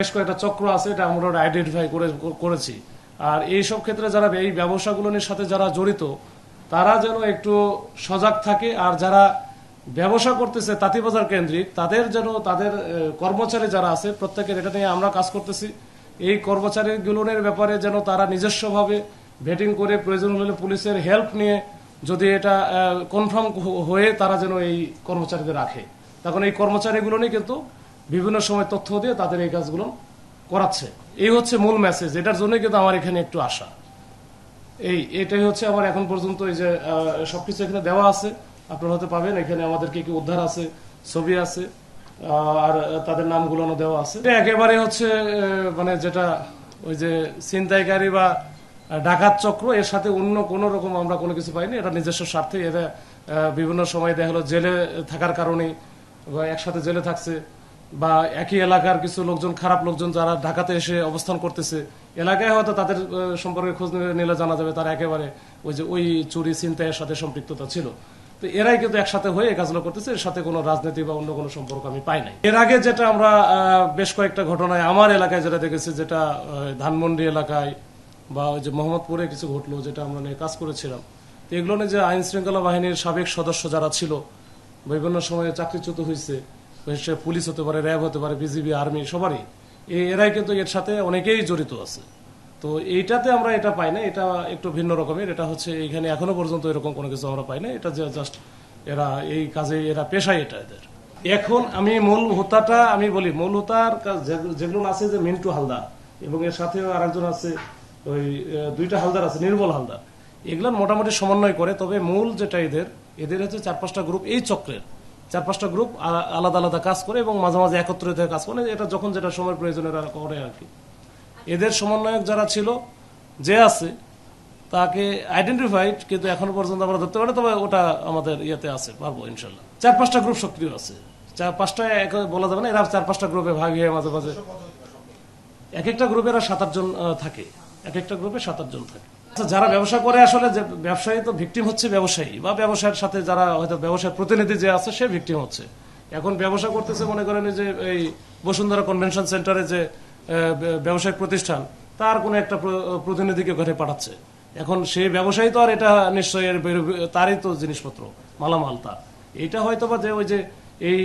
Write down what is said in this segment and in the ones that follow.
বেশ কয়েকটা চক্র আছে, এটা আমরা আইডেন্টিফাই করেছি। আর এইসব ক্ষেত্রে যারা এই ব্যবসাগুলোর সাথে যারা জড়িত তারা যেন একটু সজাগ থাকে, আর যারা ব্যবসা করতেছে তাঁতিবাজার কেন্দ্রিক তাদের যেন তাদের কর্মচারী যারা আছে প্রত্যেকের, এটা নিয়ে আমরা কাজ করতেছি, এই কর্মচারীগুলোর ব্যাপারে যেন তারা নিজস্বভাবে ভেটিং করে প্রয়োজন হলে পুলিশের হেল্প নিয়ে যদি এটা কনফার্ম হয়ে তারা যেন এই কর্মচারীদের রাখে। তখন এই কর্মচারীগুলো নিয়ে কিন্তু বিভিন্ন সময় তথ্য দিয়ে তাদের এই কাজগুলো করাচ্ছে। এই হচ্ছে মূল মেসেজ, এটার জন্য কিন্তু আমার এখানে একটু আশা। এটাই হচ্ছে আমার এখন পর্যন্ত এই যে সবকিছু এখানে দেওয়া আছে, আপনারা হতে পাবেন। এখানে আমাদের কি কি উদ্ধার আছে, ছবি আছে, আর তাদের নামগুলো দেওয়া আছে। এটা একেবারে হচ্ছে মানে যেটা ওই যে ছিনতাইকারী বা ডাকাত চক্র, এর সাথে অন্য কোনো রকম আমরা কোনো কিছু পাইনি। এটা নিজস্ব স্বার্থে এরা বিভিন্ন সময় দেখা হলো জেলে থাকার কারণে বা একসাথে জেলে থাকছে, বা একই এলাকার কিছু লোকজন, খারাপ লোকজন যারা ঢাকাতে এসে অবস্থান করতেছে, এলাকায় হয়তো তাদের সম্পর্কে খোঁজ নিলে জানা যাবে তারা একেবারে ওই যে ওই চুরি ছিনতাইয়ের সাথে সম্পৃক্ততা ছিল। তো এরাই কিন্তু একসাথে হয়ে এই কাজগুলো করতেছে, এর সাথে কোনো রাজনীতি বা অন্য কোনো সম্পর্ক আমি পাই নাই। এর আগে যেটা আমরা বেশ কয়েকটা ঘটনায় আমার এলাকায় যেটা দেখেছি, যেটা ধানমন্ডি এলাকায় বা ওই যে মোহাম্মদপুরে কিছু ঘটলো, যেটা আমরা নিয়ে কাজ করেছিলাম। তো এগুলো নিয়ে যে আইন শৃঙ্খলা বাহিনীর সাবেক সদস্য যারা ছিল, বিভিন্ন সময়ে চাকরিচ্যুত হয়েছে, সে পুলিশ হতে পারে, র্যাব হতে পারে, বিজিবি, আর্মি, সবারই এরাই কিন্তু এর সাথে অনেকেই জড়িত আছে। তো এইটাতে আমরা এটা পাই না, এটা একটু ভিন্ন রকমের। এটা হচ্ছে এইখানে এখনো পর্যন্ত এরকম কোনো কিছু আমরা পাই না। এটা যে জাস্ট এরা এই কাজে এরা পেশায় এটা এদের। এখন আমি মূল হোতাটা আমি বলি, মূল হোতার যেগুলো আছে যে মিন্টু হালদার এবং এর সাথে আরেকজন আছে, ওই দুইটা হালদার আছে, নির্মল হালদার, এগুলো মোটামুটি সমন্বয় করে। তবে মূল যেটা এদের হচ্ছে 4-5টা গ্রুপ, এই চক্রের 4-5টা গ্রুপ আলাদা আলাদা কাজ করে এবং মাঝে মাঝে একত্রিত হয়ে কাজ করে। এটা যখন যেটা সময় প্রয়োজন এরা করে আর কি। এদের সমন্বয়ক যারা ছিল, যে আছে, তাকে আইডেন্টিফাইড কিন্তু এখনো পর্যন্ত আমরা ধরতে পারি, তবে ওটা আমাদের ইয়েতে আছে, পারবো ইনশাল্লাহ। 4-5টা গ্রুপ সক্রিয় আছে, 4-5টা বলা যাবে না, এরা 4-5টা গ্রুপে ভাগ হয়ে মাঝে মাঝে এক একটা গ্রুপে এরা 7-8 জন থাকে, এক একটা গ্রুপে 7-8 জন থাকে। আচ্ছা, যারা ব্যবসা করে আসলে, যে ব্যবসায়ী তো ভিকটিম হচ্ছে ব্যবসায়ী, বা ব্যবসায়ের সাথে যারা হয়তো ব্যবসায়ের প্রতিনিধি যে আছে সে ভিকটিম হচ্ছে। এখন ব্যবসা করতেছে, মনে করেন যে এই বসুন্ধরা কনভেনশন সেন্টারে যে ব্যবসায়িক প্রতিষ্ঠান, তার কোনো একটা প্রতিনিধিকে ঘরে পাঠাচ্ছে। এখন সেই ব্যবসায়ী তো আর এটা নিশ্চয়ই তারই তো জিনিসপত্র, মালামাল তার। এইটা হয়তো বা যে ওই যে এই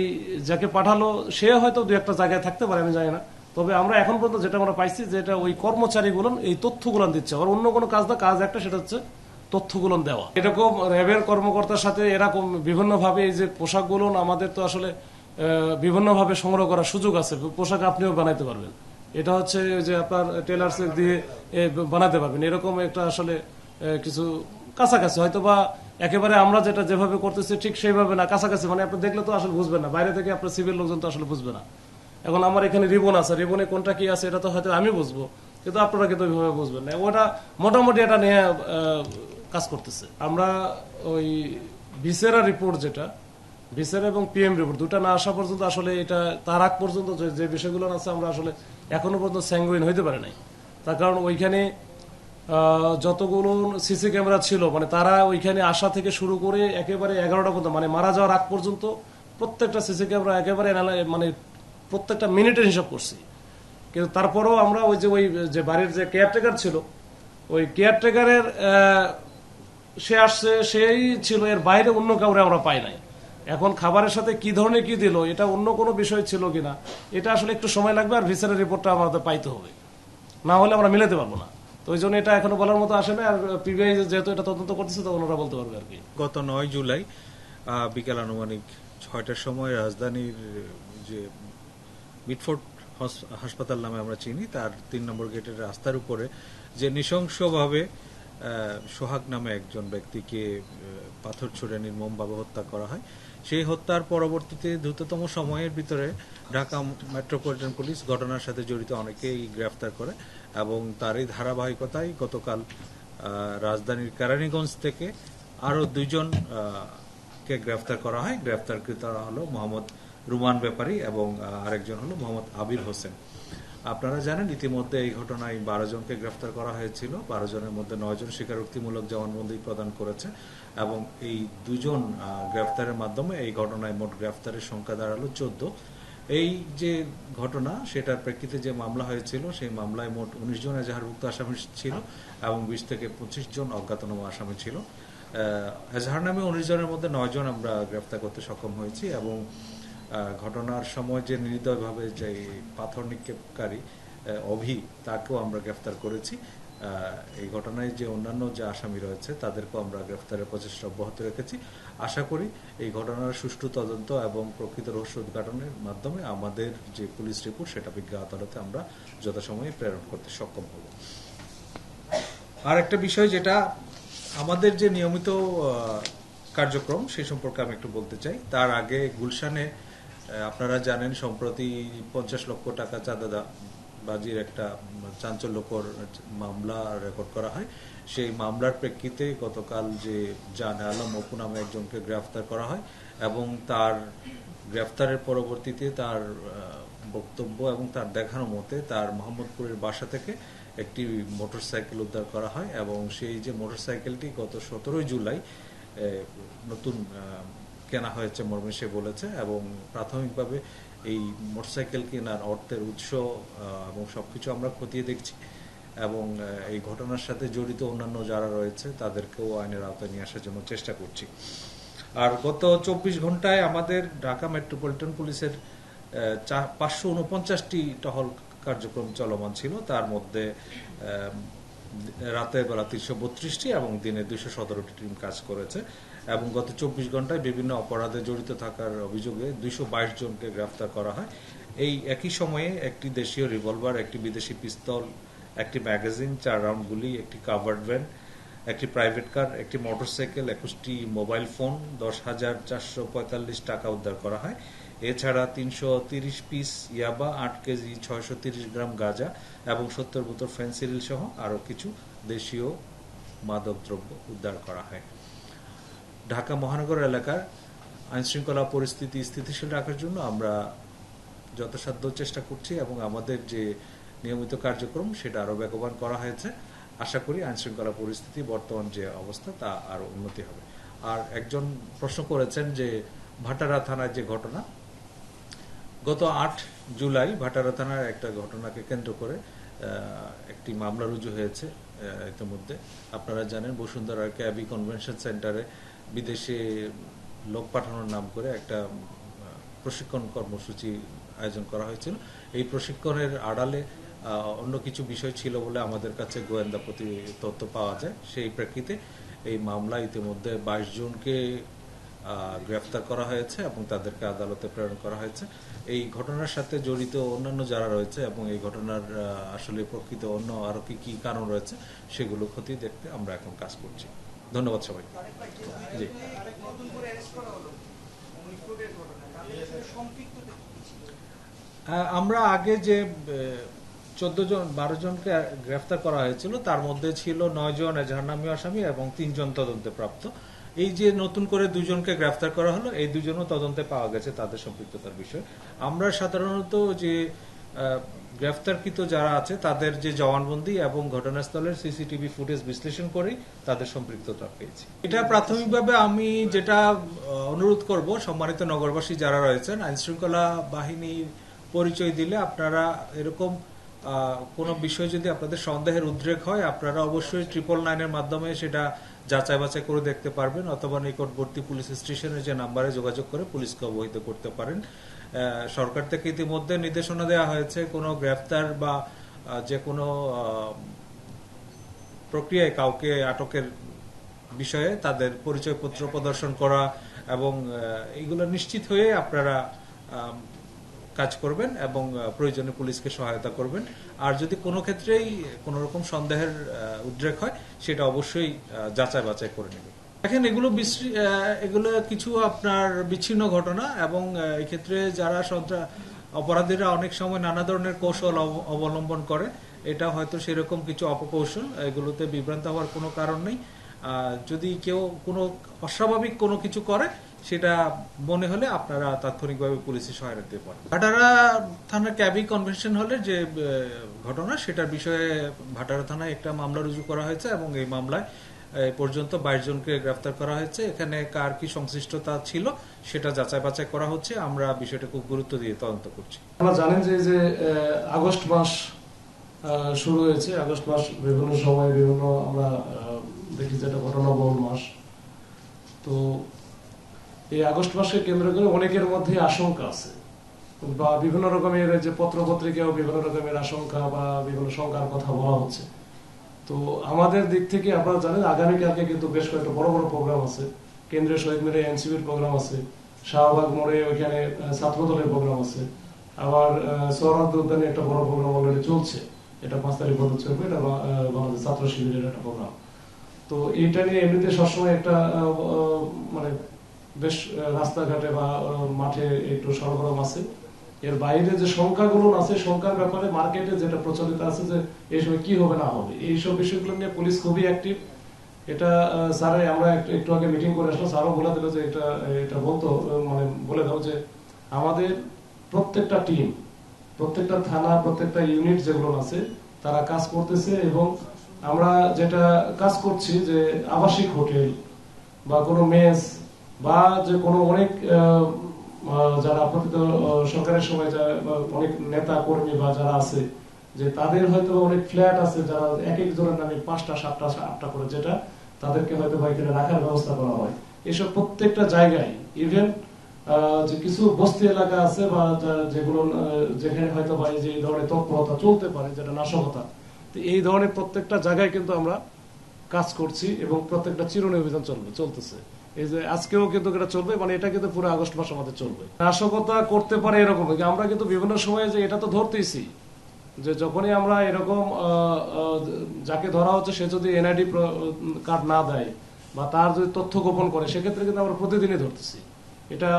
যাকে পাঠালো সে হয়তো 2-1টা জায়গায় থাকতে পারে, আমি জানি না। তবে আমরা এখন পর্যন্ত যেটা আমরা পাইছি, যেটা ওই কর্মচারীগুলো এই তথ্যগুলো দিচ্ছে, আর অন্য কোনো কাজ না, কাজ একটা, সেটা হচ্ছে তথ্যগুলো দেওয়া। এরকম র্যাবের কর্মকর্তার সাথে এরকম বিভিন্নভাবে এই যে পোশাকগুলো আমাদের তো আসলে বিভিন্নভাবে সংগ্রহ করার সুযোগ আছে। পোশাক আপনিও বানাইতে পারবেন, এটা হচ্ছে যে আপনার টেলার্স দিয়ে বানাতে পারবেন। এরকম একটা আসলে কিছু কাছাকাছি, হয়তো বা একেবারে আমরা যেটা যেভাবে করতেছি ঠিক সেইভাবে না, কাছাকাছি, মানে আপনি দেখলে তো আসলে বুঝবেন না, বাইরে থেকে আপনার সিভিল লোকজন তো আসলে বুঝবে না। এখন আমার এখানে রিবন আছে, রিবনে কোনটা কি আছে এটা তো হয়তো আমি বুঝবো, কিন্তু আপনারা কিন্তু ওইভাবে বুঝবেন না। ওটা মোটামুটি এটা নিয়ে কাজ করতেছে। আমরা ওই ভিসেরা রিপোর্ট, যেটা ভিসেরা এবং পিএম রিপোর্ট দুটা না আসা পর্যন্ত আসলে এটা, তার আগ পর্যন্ত যে বিষয়গুলো আছে আমরা আসলে এখনো পর্যন্ত স্যাঙ্গুইন হইতে পারে নাই। তার কারণ ওইখানে যতগুলো সিসি ক্যামেরা ছিল, মানে তারা ওইখানে আসা থেকে শুরু করে একেবারে 11টা পর্যন্ত, মানে মারা যাওয়ার আগ পর্যন্ত প্রত্যেকটা সিসি ক্যামেরা একেবারে মানে প্রত্যেকটা মিনিটের হিসাব করছি। কিন্তু তারপরেও আমরা ওই যে বাড়ির যে কেয়ারটেকার ছিল, ওই কেয়ারটেকারের সে আসছে, সেই ছিল, এর বাইরে অন্য কাউরে আমরা পাই নাই। এখন খাবারের সাথে কি ধরনের কি দিল, এটা অন্য কোনো বিষয় ছিল কিনা, এটা আসলে একটু সময় লাগবে, আর ভিসারের রিপোর্টটা আমাদের পাইতে হবে, না হলে আমরা মিলাতে পারবো না। তো ওই জন্য এটা এখনো বলার মতো আসে না। আর পিবিআই যেহেতু এটা তদন্ত করতেছে, তো ওনারা বলতে পারবে আর কি। গত 9 জুলাই বিকেল আনুমানিক 6টার সময় রাজধানীর যে মিটফোর্ড হাসপাতাল নামে আমরা চিনি, তার 3 নম্বর গেটের রাস্তার উপরে যে নৃশংসভাবে সোহাগ নামে একজন ব্যক্তিকে পাথর ছুড়ে নির্মমভাবে হত্যা করা হয়। সেই হত্যার পরবর্তীতে দ্রুততম সময়ের ভিতরে ঢাকা মেট্রোপলিটন পুলিশ ঘটনার সাথে জড়িত অনেকেই গ্রেফতার করে, এবং তারই ধারাবাহিকতায় গতকাল রাজধানীর কেরানীগঞ্জ থেকে আরো 2 জন কে গ্রেফতার করা হয়। গ্রেফতারকৃতরা হলো মোহাম্মদ রুমান ব্যাপারী এবং আরেকজন হলো মোহাম্মদ আবির হোসেন। আপনারা জানেন ইতিমধ্যে এই ঘটনায় 12 জনকে গ্রেফতার করা হয়েছিল। 12 জনের মধ্যে 9 জন স্বীকারোক্তিমূলক জবানবন্দি প্রদান করেছে, এবং এই 2 জন গ্রেফতারের মাধ্যমে এই ঘটনায় মোট গ্রেফতারের সংখ্যা দাঁড়ালো 14। এই যে ঘটনা সেটার প্রেক্ষিতে যে মামলা হয়েছিল সেই মামলায় মোট 19 জন এজাহারভুক্ত আসামি ছিল এবং 20 থেকে 25 জন অজ্ঞাতনামা আসামি ছিল। এজাহার নামে 19 জনের মধ্যে 9 জন আমরা গ্রেফতার করতে সক্ষম হয়েছি এবং ঘটনার সময় যে নির্দয়ভাবে যে পাথর নিক্ষেপকারী অভি তাকেও আমরা গ্রেফতার করেছি। এই ঘটনায় যে অন্যান্য যে আসামি রয়েছে তাদেরকেও আমরা গ্রেফতারের প্রচেষ্টা অব্যাহত রেখেছি। আশা করি এই ঘটনার সুষ্ঠু তদন্ত এবং প্রকৃত রহস্য উদ্ঘাটনের মাধ্যমে আমাদের যে পুলিশ রিপোর্ট সেটা বিজ্ঞ আদালতে আমরা যথাসময়ে প্রেরণ করতে সক্ষম হব। আর একটা বিষয় যেটা আমাদের যে নিয়মিত কার্যক্রম সেই সম্পর্কে আমি একটু বলতে চাই। তার আগে গুলশানে আপনারা জানেন সম্প্রতি 50 লক্ষ টাকা চাঁদাবাজির একটা চাঞ্চল্যকর মামলা রেকর্ড করা হয়। সেই মামলার প্রেক্ষিতে গতকাল যে জান আলম অপু নামে একজনকে গ্রেফতার করা হয় এবং তার গ্রেফতারের পরবর্তীতে তার বক্তব্য এবং তার দেখানো মতে তার মোহাম্মদপুরের বাসা থেকে একটি মোটরসাইকেল উদ্ধার করা হয় এবং সেই যে মোটরসাইকেলটি গত 17 জুলাই নতুন কেনা হয়েছে মর্মে সে বলেছে এবং প্রাথমিকভাবে এই মোটরসাইকেল কেনার অর্থের উৎস এবং সবকিছু আমরা খতিয়ে দেখছি এবং এই ঘটনার সাথে জড়িত অন্যান্য যারা রয়েছে তাদেরকেও আইনের আওতায় নিয়ে আসার জন্য চেষ্টা করছি। আর গত 24 ঘন্টায় আমাদের ঢাকা মেট্রোপলিটন পুলিশের 549টি টহল কার্যক্রম চলমান ছিল। তার মধ্যে রাতের বেলা 332টি এবং দিনে 217টি টিম কাজ করেছে এবং গত 24 ঘন্টায় বিভিন্ন অপরাধে জড়িত থাকার অভিযোগে 222 জনকে গ্রেফতার করা হয়। এই একই সময়ে একটি দেশীয় রিভলভার, একটি বিদেশি পিস্তল, একটি ম্যাগাজিন, 4 রাউন্ড গুলি, একটি কাভার্ড ভ্যান, একটি প্রাইভেট কার, একটি মোটরসাইকেল, 21টি মোবাইল ফোন, 10,445 টাকা উদ্ধার করা হয়। এছাড়া 330 পিস ইয়াবা, 8 কেজি 630 গ্রাম গাঁজা এবং 70 বোতল ফেন্সিডিল সহ আরও কিছু দেশীয় মাদকদ্রব্য উদ্ধার করা হয়। ঢাকা মহানগর এলাকার আইনশৃঙ্খলা পরিস্থিতি স্থিতিশীল রাখার জন্য আমরা যথাসাধ্য চেষ্টা করছি এবং আমাদের যে নিয়মিত কার্যক্রম সেটা আরও বেগবান করা হয়েছে। আশা করি আইনশৃঙ্খলা পরিস্থিতি বর্তমান যে অবস্থা তা আরও উন্নতি হবে। আর একজন প্রশ্ন করেছেন যে ভাটারা থানার যে ঘটনা, গত 8 জুলাই ভাটারা থানার একটা ঘটনাকে কেন্দ্র করে একটি মামলা রুজু হয়েছে। ইতিমধ্যে আপনারা জানেন বসুন্ধরার ক্যাবি কনভেনশন সেন্টারে বিদেশে লোক পাঠানোর নাম করে একটা প্রশিক্ষণ কর্মসূচি আয়োজন করা হয়েছিল। এই প্রশিক্ষণের আড়ালে অন্য কিছু বিষয় ছিল বলে আমাদের কাছে গোয়েন্দা তথ্য পাওয়া যায়। সেই প্রেক্ষিতে এই মামলা ইতিমধ্যে 22 জনকে গ্রেফতার করা হয়েছে এবং তাদেরকে আদালতে প্রেরণ করা হয়েছে। এই ঘটনার সাথে জড়িত অন্যান্য যারা রয়েছে এবং এই ঘটনার আসলে প্রকৃত অন্য আরো কি কি কারণ রয়েছে সেগুলো খতিয়ে দেখতে আমরা এখন কাজ করছি। ধন্যবাদ সবাই। জি, আমরা আগে যে 12 জনকে গ্রেফতার করা হয়েছিল তার মধ্যে ছিল 9 জন এজাহারনামী আসামি এবং 3 জন তদন্তে প্রাপ্ত। এই যে নতুন করে 2 জনকে গ্রেফতার করা হলো, এই 2 জনও তদন্তে পাওয়া গেছে তাদের সম্পৃক্ততার বিষয়। আমরা সাধারণত যে গ্রেফতারকৃত যারা আছে তাদের যে জবানবন্দি এবং ঘটনাস্থলের সিসিটিভি ফুটেজ বিশ্লেষণ করে তাদের সম্পৃক্ততা পেয়েছি। এটা প্রাথমিকভাবে আমি যেটা অনুরোধ করব সম্মানিত নগরবাসী যারা রয়েছেন, আইনশৃঙ্খলা বাহিনীর পরিচয় দিলে আপনারা এরকম কোনো বিষয় যদি আপনাদের সন্দেহের উদ্রেক হয় আপনারা অবশ্যই 999-এর মাধ্যমে সেটা যাচাই বাছাই করে দেখতে পারবেন অথবা নিকটবর্তী পুলিশ স্টেশনের যে নাম্বারে যোগাযোগ করে পুলিশকে অবহিত করতে পারেন। সরকার থেকে ইতিমধ্যে নির্দেশনা দেওয়া হয়েছে কোনো গ্রেফতার বা যে কোনো প্রক্রিয়ায় কাউকে আটকের বিষয়ে তাদের পরিচয়পত্র প্রদর্শন করা এবং এইগুলো নিশ্চিত হয়ে আপনারা কাজ করবেন এবং প্রয়োজনে পুলিশকে সহায়তা করবেন। আর যদি কোনো ক্ষেত্রেই কোনো রকম সন্দেহের উদ্রেক হয় সেটা অবশ্যই যাচাই বাছাই করে নেবেন। দেখেন এগুলো কিছু আপনার বিচ্ছিন্ন ঘটনা এবং এক্ষেত্রে যারা অপরাধীরা অনেক সময় নানা ধরনের কৌশল অবলম্বন করে, এটা হয়তো সেরকম কিছু অপকৌশল, এগুলোতে বিভ্রান্ত হওয়ার কোনো কারণ নেই। যদি কেউ কোনো অস্বাভাবিক কোনো কিছু করে সেটা মনে হলে আপনারা তাৎক্ষণিকভাবে পুলিশের সহায়তা দিতে পারেন। ভাটারা থানার ক্যাবি কনভেনশন হলে যে ঘটনা সেটার বিষয়ে ভাটারা থানায় একটা মামলা রুজু করা হয়েছে এবং এই মামলায় এই পর্যন্ত 22 জনকে গ্রেফতার করা হয়েছে। এখানে কার কি সংশ্লিষ্টতা ছিল সেটা যাচাই বাছাই করা হচ্ছে। আমরা বিষয়টা খুব গুরুত্ব দিয়ে তদন্ত করছি। আপনারা জানেন যে আগস্ট মাস শুরু হয়েছে। আগস্ট মাস বিভিন্ন সময় বিভিন্ন আমরা দেখি যে এটা ঘটনাবহুল মাস। তো এই আগস্ট মাসকে কেন্দ্র করে অনেকের মধ্যে আশঙ্কা আছে, বা বিভিন্ন রকমের যে পত্র পত্রিকাও বিভিন্ন রকমের আশঙ্কা বা বিভিন্ন শঙ্কার কথা বলা হচ্ছে। তো আমাদের দিক থেকে আপনারা জানেন আগামীকালকে কিন্তু বেশ কয়েকটা বড় বড় প্রোগ্রাম আছে। কেন্দ্রীয় শহীদ মিনারে এনসিপির প্রোগ্রাম আছে, শাহবাগ মোড়ে ওইখানে ছাত্রদলের প্রোগ্রাম আছে, আবার সোহরাওয়ার্দী উদ্যানে একটা বড় প্রোগ্রাম অলরেডি চলছে, এটা 5 তারিখ পর্যন্ত চলবে, এটা বাংলাদেশ ছাত্র শিবিরের একটা প্রোগ্রাম। তো এইটা নিয়ে এমনিতে সবসময় একটা মানে বেশ রাস্তাঘাটে বা মাঠে একটু সরগরম আছে। এর বাইরে যে সংখ্যাগুলো আছে, সংখ্যার ব্যাপারে মার্কেটে যেটা প্রচলিত আছে যে এই সময় কি হবে না হবে, এইসব বিষয়গুলো নিয়ে পুলিশ খুবই অ্যাক্টিভ। এটা স্যার আমরা একটু আগে মিটিং করে আসলাম, স্যারও বলে দিল যে এটা বলতো, মানে বলে দাও যে আমাদের প্রত্যেকটা টিম, প্রত্যেকটা থানা, প্রত্যেকটা ইউনিট যেগুলো আছে তারা কাজ করতেছে। এবং আমরা যেটা কাজ করছি যে আবাসিক হোটেল বা কোনো মেস বা যে কোনো অনেক যারা আপত্তিত সরকারের সময় অনেক নেতা কর্মী বা যারা আছে, যে তাদের হয়তো অনেক ফ্ল্যাট আছে যারা এক একজনের নামে 5টা 7টা 8টা করে, যেটা তাদেরকে হয়তো এখানে রাখার ব্যবস্থা করা হয়। এসব প্রত্যেকটা জায়গায়, ইভেন যে কিছু বস্তি এলাকা আছে বা যেগুলো যেখানে হয়তো বা এই যে এই ধরনের তৎপরতা চলতে পারে, যেটা নাশকতা, তো এই ধরনের প্রত্যেকটা জায়গায় কিন্তু আমরা কাজ করছি এবং প্রত্যেকটা চিরুনি অভিযান চলতেছে। এই যে আজকেও কিন্তু এটা চলবে, মানে এটা কিন্তু পুরো আগস্ট মাস আমাদের চলবে। নাশকতা করতে পারে এরকম, আমরা কিন্তু বিভিন্ন সময়ে যে এটা তো ধরতেইছি, যে যখনই আমরা এরকম যাকে ধরা হচ্ছে সে যদি এনআইডি কার্ড না দেয় বা তার যদি তথ্য গোপন করে, সেক্ষেত্রে কিন্তু আমরা প্রতিদিনই ধরতেছি। এটা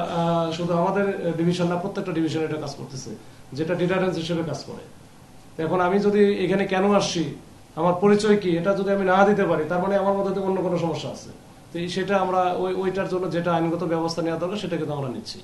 শুধু আমাদের ডিভিশন না, প্রত্যেকটা ডিভিশন এটা কাজ করতেছে, যেটা ডিটারেন্স হিসেবে কাজ করে। এখন আমি যদি এখানে কেন আসছি, আমার পরিচয় কি, এটা যদি আমি না দিতে পারি, তার মানে আমার মধ্যে অন্য কোনো সমস্যা আছে। তো সেটা আমরা ওইটার জন্য যেটা আইনগত ব্যবস্থা নেওয়া দরকার সেটা কিন্তু আমরা নিচ্ছি।